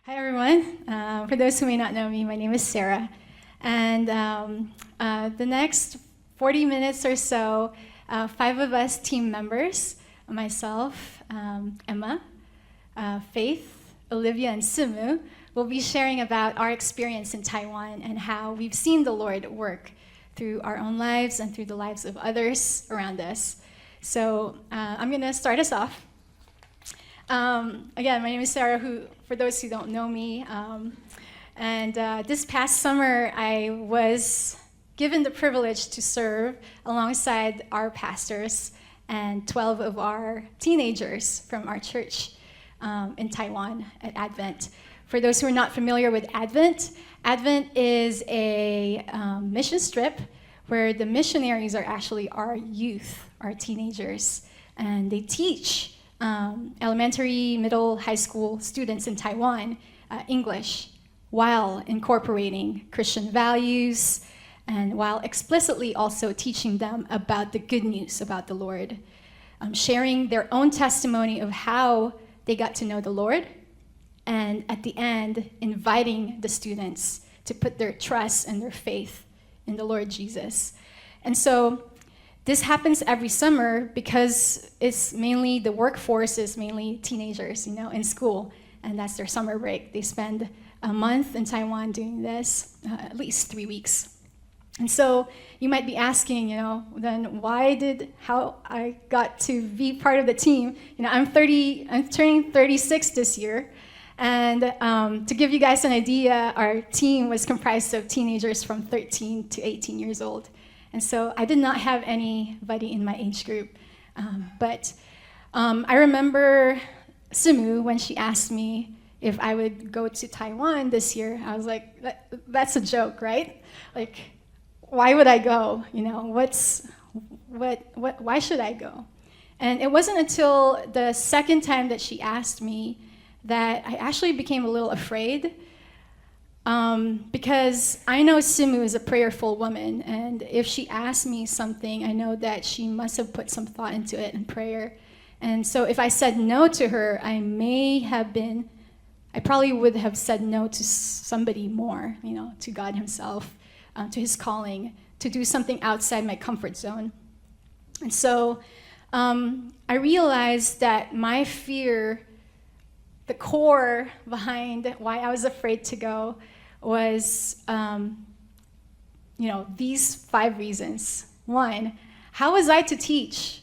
Hi, everyone. For those who may not know me, my name is Sarah. And the next 40 minutes or so, 5 of us team members, myself, Emma, Faith, Olivia, and Simu, will be sharing about our experience in Taiwan and how we've seen the Lord work through our own lives and through the lives of others around us. So I'm going to start us off. Again, my name is Sarah, who, for those who don't know me, and this past summer, I was given the privilege to serve alongside our pastors and 12 of our teenagers from our church in Taiwan at Advent. For those who are not familiar with Advent, Advent is a mission trip where the missionaries are actually our youth, our teenagers, and they teach elementary, middle, high school students in Taiwan English while incorporating Christian values and while explicitly also teaching them about the good news about the Lord, sharing their own testimony of how they got to know the Lord, and at the end, inviting the students to put their trust and their faith in the Lord Jesus. And so this happens every summer because it's mainly, the workforce is mainly teenagers, in school, and that's their summer break. They spend a month in Taiwan doing this, at least 3 weeks. And so you might be asking, then how I got to be part of the team. I'm turning 36 this year. And to give you guys an idea, our team was comprised of teenagers from 13 to 18 years old. And so I did not have anybody in my age group. But I remember Simu, when she asked me if I would go to Taiwan this year, I was like, that's a joke, right? Like, why would I go? Why should I go? And it wasn't until the second time that she asked me that I actually became a little afraid, because I know Simu is a prayerful woman, and if she asked me something, I know that she must have put some thought into it in prayer. And so if I said no to her, I probably would have said no to somebody more, to God himself, to his calling, to do something outside my comfort zone. And so I realized that my fear, the core behind why I was afraid to go, was these 5 reasons. 1, how was I to teach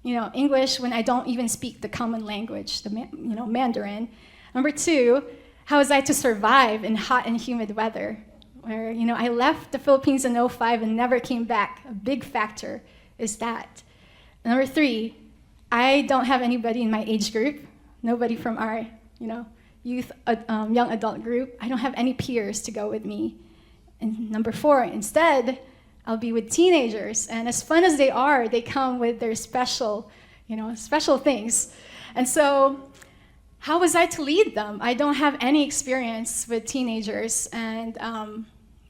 English when I don't even speak the common language, Mandarin? Number 2, how was I to survive in hot and humid weather, where I left the Philippines in 2005 and never came back? A big factor is that. Number 3, I don't have anybody in my age group, nobody from our youth, young adult group. I don't have any peers to go with me. And number 4, instead, I'll be with teenagers. And as fun as they are, they come with their special things. And so how was I to lead them? I don't have any experience with teenagers. And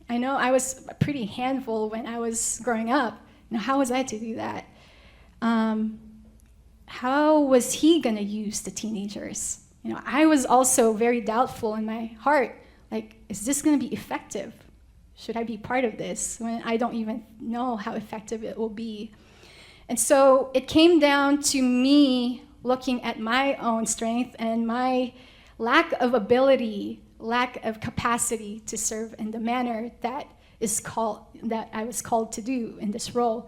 I know I was a pretty handful when I was growing up. How was I to do that? How was he going to use the teenagers? I was also very doubtful in my heart, like, is this going to be effective? Should I be part of this when I don't even know how effective it will be? And so it came down to me looking at my own strength and my lack of ability, lack of capacity to serve in the manner that I was called to do in this role.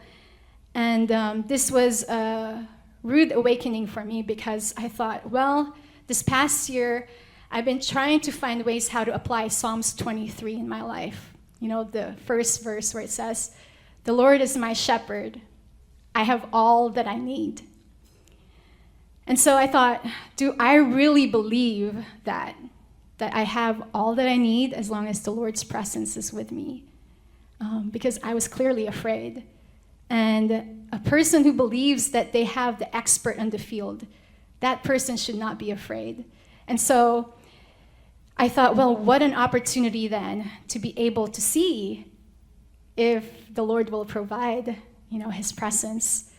And this was a rude awakening for me, because I thought, well, this past year, I've been trying to find ways how to apply Psalms 23 in my life. The first verse where it says, "The Lord is my shepherd. I have all that I need." And so I thought, do I really believe that I have all that I need as long as the Lord's presence is with me? Because I was clearly afraid. And a person who believes that they have the expert on the field, that person should not be afraid. And so I thought, well, what an opportunity then to be able to see if the Lord will provide, his presence.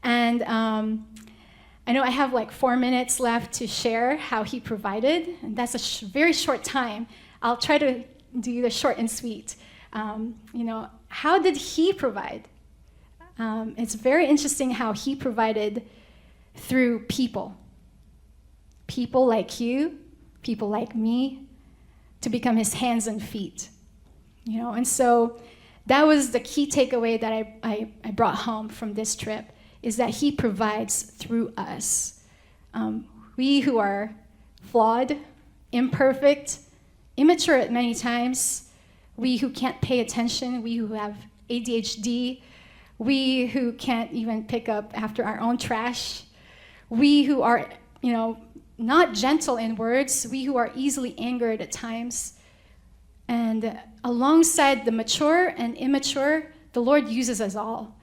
And I I know I have like 4 minutes left to share how he provided, and that's a very short time. I'll try to do the short and sweet. How did he provide? It's very interesting how he provided through people. People like you, people like me, to become his hands and feet. And so that was the key takeaway that I brought home from this trip, is that he provides through us. We who are flawed, imperfect, immature at many times, we who can't pay attention, we who have ADHD, we who can't even pick up after our own trash, we who are, not gentle in words, we who are easily angered at times. And alongside the mature and immature, the Lord uses us all.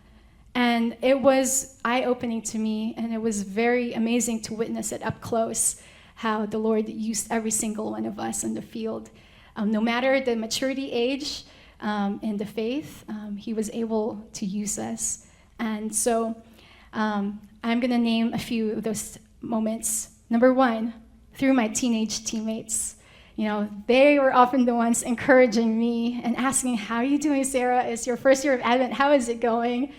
And it was eye-opening to me, and it was very amazing to witness it up close, how the Lord used every single one of us in the field. No matter the maturity age in the faith, he was able to use us. And so I'm going to name a few of those moments. Number one, through my teenage teammates. They were often the ones encouraging me and asking, how are you doing, Sarah? It's your first year of Advent. How is it going?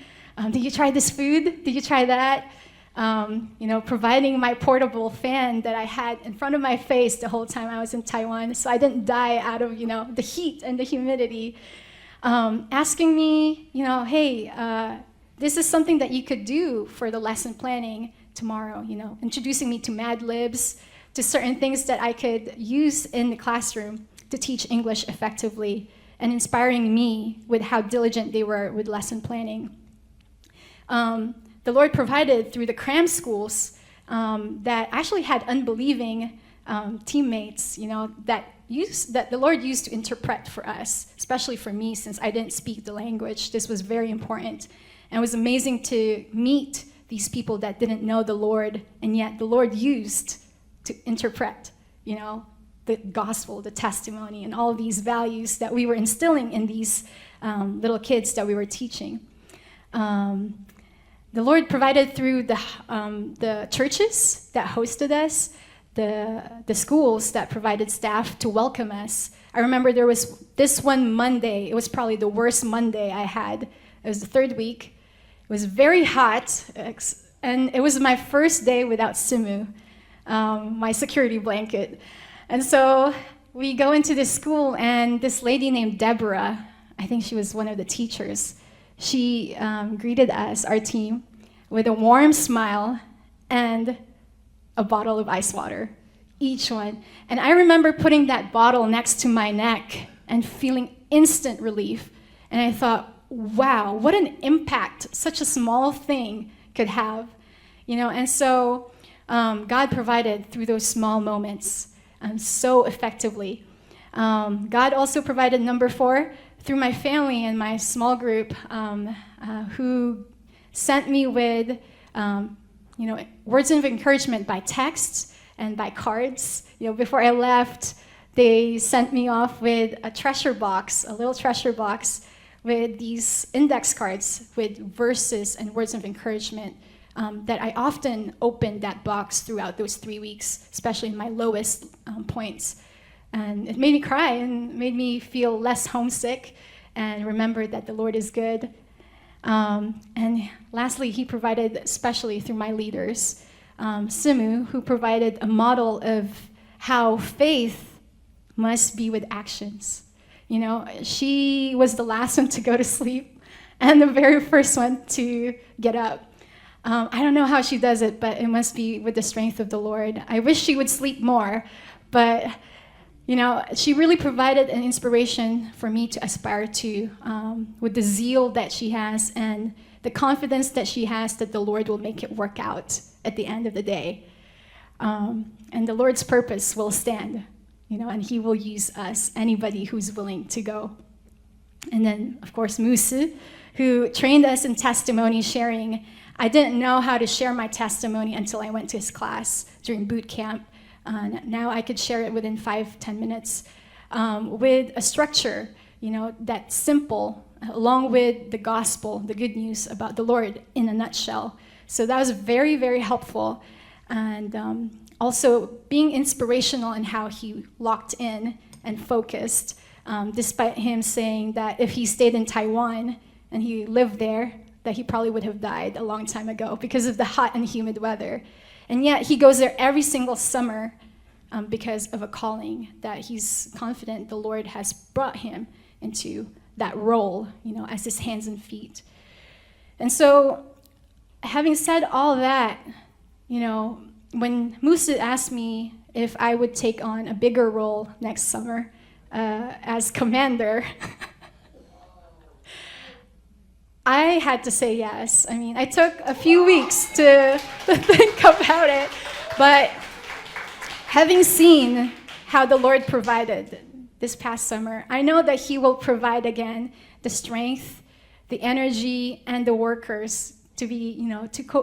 Did you try this food? Did you try that? Providing my portable fan that I had in front of my face the whole time I was in Taiwan, so I didn't die out of, the heat and the humidity. Asking me, hey, this is something that you could do for the lesson planning tomorrow, introducing me to Mad Libs, to certain things that I could use in the classroom to teach English effectively, and inspiring me with how diligent they were with lesson planning. The Lord provided through the cram schools that actually had unbelieving teammates, that the Lord used to interpret for us, especially for me, since I didn't speak the language. This was very important. And it was amazing to meet these people that didn't know the Lord, and yet the Lord used to interpret, the gospel, the testimony, and all of these values that we were instilling in these little kids that we were teaching. The Lord provided through the churches that hosted us, the schools that provided staff to welcome us. I remember there was this one Monday. It was probably the worst Monday I had. It was the third week. It was very hot, and it was my first day without Simu, my security blanket. And so we go into this school, and this lady named Deborah, I think she was one of the teachers, she greeted us, our team, with a warm smile and a bottle of ice water, each one. And I remember putting that bottle next to my neck and feeling instant relief. And I thought, wow, what an impact such a small thing could have. And so God provided through those small moments so effectively. God also provided, number 4, through my family and my small group, who sent me with words of encouragement by text and by cards. Before I left, they sent me off with a little treasure box with these index cards with verses and words of encouragement that I often opened that box throughout those 3 weeks, especially in my lowest points. And it made me cry and made me feel less homesick and remember that the Lord is good. And lastly, he provided, especially through my leaders, Simu, who provided a model of how faith must be with actions. She was the last one to go to sleep and the very first one to get up. I don't know how she does it, but it must be with the strength of the Lord. I wish she would sleep more, but she really provided an inspiration for me to aspire to, with the zeal that she has and the confidence that she has that the Lord will make it work out at the end of the day. And the Lord's purpose will stand, and he will use us, anybody who's willing to go. And then, of course, Musu, who trained us in testimony sharing. I didn't know how to share my testimony until I went to his class during boot camp. Now I could share it within 5-10 minutes with a structure, that's simple, along with the gospel, the good news about the Lord in a nutshell. So that was very, very helpful. and also being inspirational in how he locked in and focused, despite him saying that if he stayed in Taiwan and he lived there, that he probably would have died a long time ago because of the hot and humid weather. And yet he goes there every single summer because of a calling that he's confident the Lord has brought him into that role, as his hands and feet. And so, having said all that, when Musa asked me if I would take on a bigger role next summer as commander, I had to say yes. I mean, I took a few weeks to think about it, but having seen how the Lord provided this past summer, I know that he will provide again the strength, the energy, and the workers to be,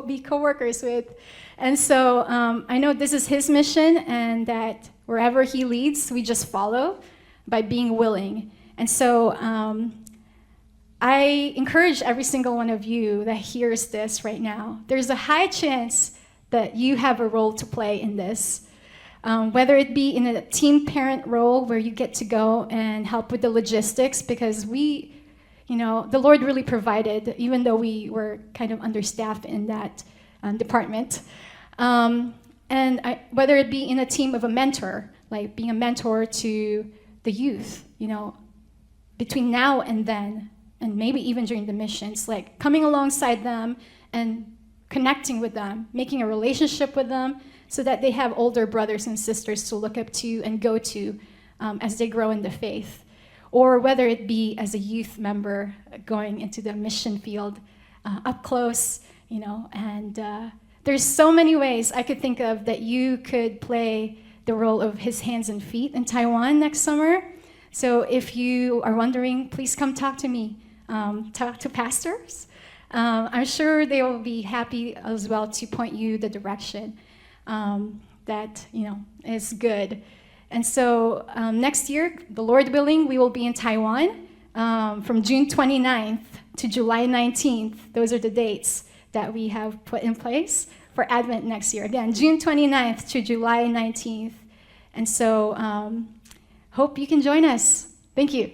be co-workers with. And so I know this is his mission, and that wherever he leads, we just follow by being willing. And so I encourage every single one of you that hears this right now. There's a high chance that you have a role to play in this, whether it be in a team parent role where you get to go and help with the logistics, because the Lord really provided, even though we were kind of understaffed in that department. Whether it be in a team of a mentor, like being a mentor to the youth, between now and then, and maybe even during the missions, like coming alongside them and connecting with them, making a relationship with them so that they have older brothers and sisters to look up to and go to as they grow in the faith. Or whether it be as a youth member going into the mission field up close, and there's so many ways I could think of that you could play the role of his hands and feet in Taiwan next summer. So if you are wondering, please come talk to me, talk to pastors. I'm sure they will be happy as well to point you the direction that is good. And so next year, the Lord willing, we will be in Taiwan from June 29th to July 19th. Those are the dates that we have put in place for Advent next year. Again, June 29th to July 19th. And so hope you can join us. Thank you.